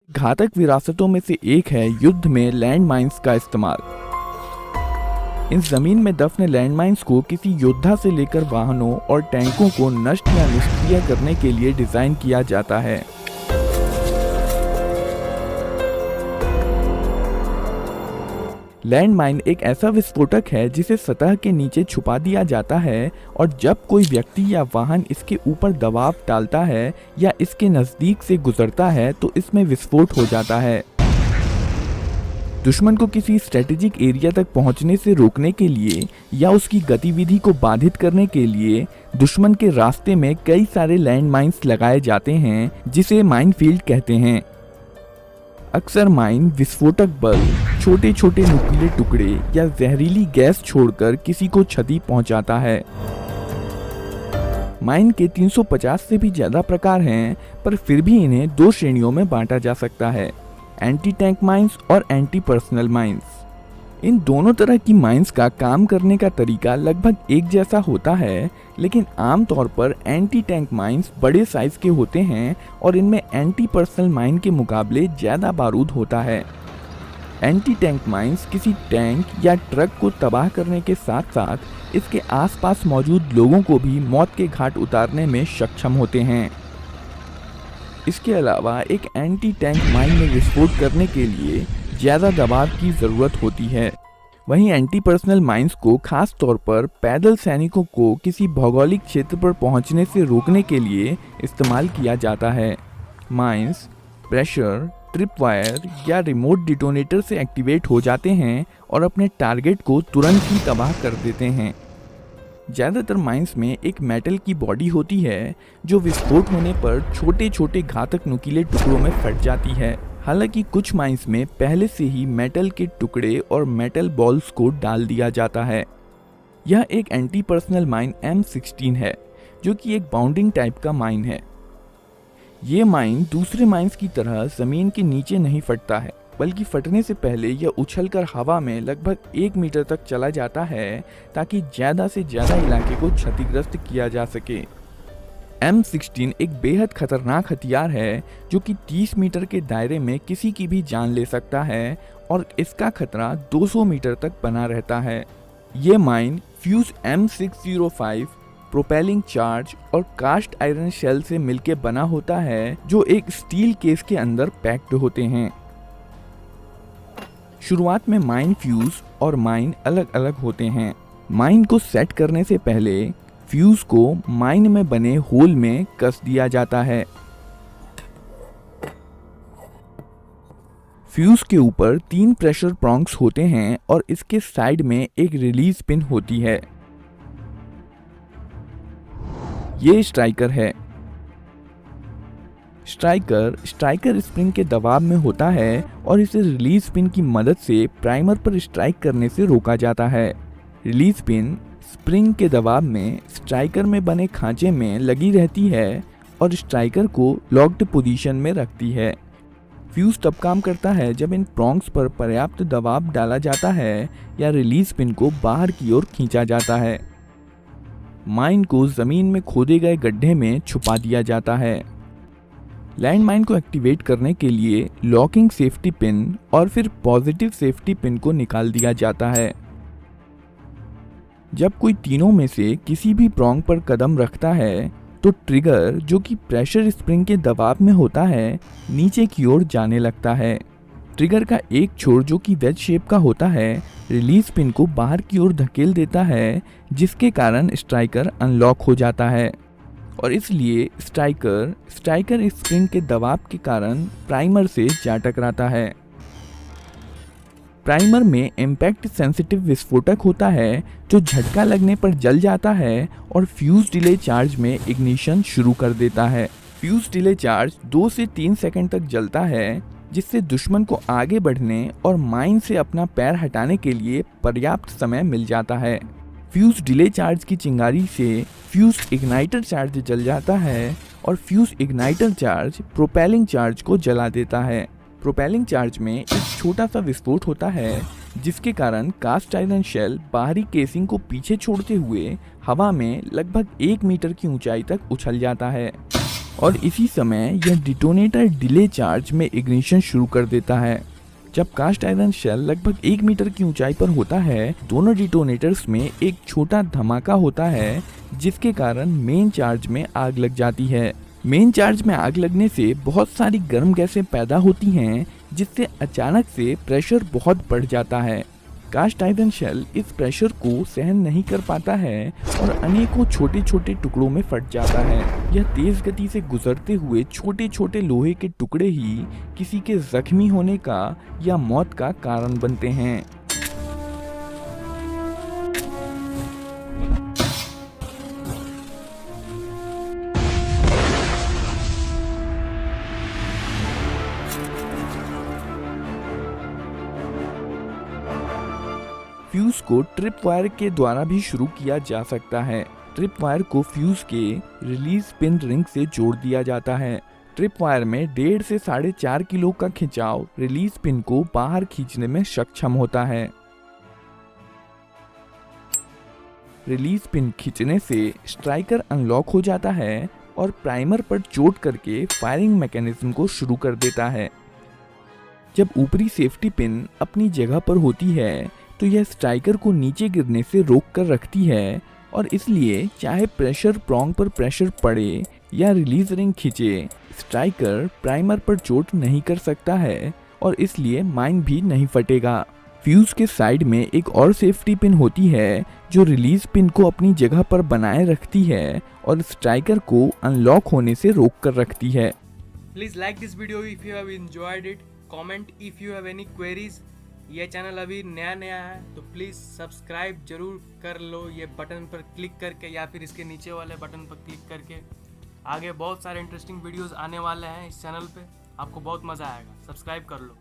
घातक विरासतों में से एक है युद्ध में लैंड माइंस का इस्तेमाल। इन जमीन में दफन लैंड माइंस को किसी योद्धा से लेकर वाहनों और टैंकों को नष्ट या निष्क्रिय करने के लिए डिजाइन किया जाता है। लैंड माइन एक ऐसा विस्फोटक है जिसे सतह के नीचे छुपा दिया जाता है और जब कोई व्यक्ति या वाहन इसके ऊपर दबाव डालता है या इसके नजदीक से गुजरता है तो इसमें विस्फोट हो जाता है। दुश्मन को किसी स्ट्रेटेजिक एरिया तक पहुंचने से रोकने के लिए या उसकी गतिविधि को बाधित करने के लिए दुश्मन के रास्ते में कई सारे लैंड माइन्स लगाए जाते हैं जिसे माइनफील्ड कहते हैं। अक्सर माइन विस्फोटक बल, छोटे छोटे नुकीले टुकड़े या जहरीली गैस छोड़कर किसी को क्षति पहुंचाता है। माइन के 350 से भी ज्यादा प्रकार हैं, पर फिर भी इन्हें दो श्रेणियों में बांटा जा सकता है, एंटी टैंक माइंस और एंटी पर्सनल माइंस। इन दोनों तरह की माइंस का काम करने का तरीका लगभग एक जैसा होता है, लेकिन आमतौर पर एंटी टैंक माइंस बड़े साइज के होते हैं और इनमें एंटी पर्सनल माइन के मुकाबले ज़्यादा बारूद होता है। एंटी टैंक माइंस किसी टैंक या ट्रक को तबाह करने के साथ साथ इसके आसपास मौजूद लोगों को भी मौत के घाट उतारने में सक्षम होते हैं। इसके अलावा एक एंटी टैंक माइन में विस्फोट करने के लिए ज़्यादा दबाव की ज़रूरत होती है। वहीं एंटी पर्सनल माइंस को खास तौर पर पैदल सैनिकों को किसी भौगोलिक क्षेत्र पर पहुंचने से रोकने के लिए इस्तेमाल किया जाता है। माइंस प्रेशर, ट्रिप वायर या रिमोट डिटोनेटर से एक्टिवेट हो जाते हैं और अपने टारगेट को तुरंत ही तबाह कर देते हैं। ज़्यादातर माइंस में एक मेटल की बॉडी होती है जो विस्फोट होने पर छोटे छोटे घातक नुकीले टुकड़ों में फट जाती है। हालांकि कुछ माइंस में पहले से ही मेटल के टुकड़े और मेटल बॉल्स को डाल दिया जाता है। यह एक एंटी पर्सनल माइन M16 है जो कि एक बाउंडिंग टाइप का माइन है। ये माइन दूसरे माइंस की तरह जमीन के नीचे नहीं फटता है, बल्कि फटने से पहले यह उछलकर हवा में लगभग 1 मीटर तक चला जाता है ताकि ज़्यादा से ज़्यादा इलाके को क्षतिग्रस्त किया जा सके। M16 एक बेहद खतरनाक हथियार है जो कि 30 मीटर के दायरे में किसी की भी जान ले सकता है और इसका खतरा 200 मीटर तक बना रहता है। ये mine fuse M605 propelling charge और कास्ट आयरन शेल से मिलकर बना होता है जो एक स्टील केस के अंदर पैक्ड होते हैं। शुरुआत में माइन फ्यूज और माइन अलग अलग होते हैं। माइन को सेट करने से पहले फ्यूज को माइन में बने होल में कस दिया जाता है। फ्यूज के ऊपर 3 प्रेशर प्रॉन्ग्स होते हैं और इसके साइड में एक रिलीज पिन होती है। ये स्ट्राइकर है। स्ट्राइकर स्प्रिंग के दबाव में होता है और इसे रिलीज पिन की मदद से प्राइमर पर स्ट्राइक करने से रोका जाता है। रिलीज पिन स्प्रिंग के दबाव में स्ट्राइकर में बने खांचे में लगी रहती है और स्ट्राइकर को लॉक्ड पोजीशन में रखती है। फ्यूज तब काम करता है जब इन प्रॉन्ग्स पर पर्याप्त दबाव डाला जाता है या रिलीज पिन को बाहर की ओर खींचा जाता है। माइन को जमीन में खोदे गए गड्ढे में छुपा दिया जाता है। लैंड माइन को एक्टिवेट करने के लिए लॉकिंग सेफ्टी पिन और फिर पॉजिटिव सेफ्टी पिन को निकाल दिया जाता है। जब कोई तीनों में से किसी भी प्रॉन्ग पर कदम रखता है तो ट्रिगर, जो कि प्रेशर स्प्रिंग के दबाव में होता है, नीचे की ओर जाने लगता है। ट्रिगर का एक छोर, जो कि वेज शेप का होता है, रिलीज पिन को बाहर की ओर धकेल देता है, जिसके कारण स्ट्राइकर अनलॉक हो जाता है और इसलिए स्ट्राइकर स्प्रिंग के दबाव के कारण प्राइमर से जा टकराता है। प्राइमर में इम्पैक्ट सेंसिटिव विस्फोटक होता है जो झटका लगने पर जल जाता है और फ्यूज डिले चार्ज में इग्निशन शुरू कर देता है। फ्यूज डिले चार्ज 2 से 3 सेकंड तक जलता है, जिससे दुश्मन को आगे बढ़ने और माइन से अपना पैर हटाने के लिए पर्याप्त समय मिल जाता है। फ्यूज डिले चार्ज की चिंगारी से फ्यूज इग्नाइटर चार्ज जल जाता है और fuse igniter charge propelling charge को जला देता है। प्रोपेलिंग चार्ज में एक छोटा सा विस्फोट होता है जिसके कारण कास्ट आयरन शेल बाहरी केसिंग को पीछे छोड़ते हुए हवा में लगभग 1 मीटर की ऊंचाई तक उछल जाता है। और इसी समय यह डिटोनेटर डिले चार्ज में इग्निशन शुरू कर देता है। जब कास्ट आयरन शेल लगभग 1 मीटर की ऊंचाई पर होता है, दोनों डिटोनेटर्स में एक छोटा धमाका होता है, जिसके कारण मेन चार्ज में आग लग जाती है। मेन चार्ज में आग लगने से बहुत सारी गर्म गैसें पैदा होती हैं, जिससे अचानक से प्रेशर बहुत बढ़ जाता है। कास्ट आयरन शेल इस प्रेशर को सहन नहीं कर पाता है और अनेकों छोटे छोटे टुकड़ों में फट जाता है। यह तेज गति से गुजरते हुए छोटे छोटे लोहे के टुकड़े ही किसी के जख्मी होने का या मौत का कारण बनते हैं। फ्यूज को ट्रिप वायर के द्वारा भी शुरू किया जा सकता है। ट्रिप वायर को फ्यूज के रिलीज पिन रिंग से जोड़ दिया जाता है। ट्रिप वायर में 1.5 से 4.5 किलो का खिंचाव रिलीज पिन को बाहर खींचने में सक्षम होता है। रिलीज पिन खींचने से स्ट्राइकर अनलॉक हो जाता है और प्राइमर पर चोट करके फायरिंग मैकेनिज्म को शुरू कर देता है। जब ऊपरी सेफ्टी पिन अपनी जगह पर होती है तो यह स्ट्राइकर को नीचे गिरने से रोक कर रखती है और इसलिए चाहे प्रेशर प्रोंग पर प्रेशर पड़े या रिलीज रिंग खींचे, स्ट्राइकर प्राइमर पर चोट नहीं कर सकता है और इसलिए माइन भी नहीं फटेगा। फ्यूज के साइड में एक और सेफ्टी पिन होती है जो रिलीज पिन को अपनी जगह पर बनाए रखती है और स्ट्राइकर को अनलॉक होने से रोक कर रखती है। Please like this video if you have enjoyed it, comment if you have any queries. ये चैनल अभी नया है तो प्लीज़ सब्सक्राइब जरूर कर लो, ये बटन पर क्लिक करके या फिर इसके नीचे वाले बटन पर क्लिक करके। आगे बहुत सारे इंटरेस्टिंग वीडियोस आने वाले हैं इस चैनल पे, आपको बहुत मज़ा आएगा। सब्सक्राइब कर लो।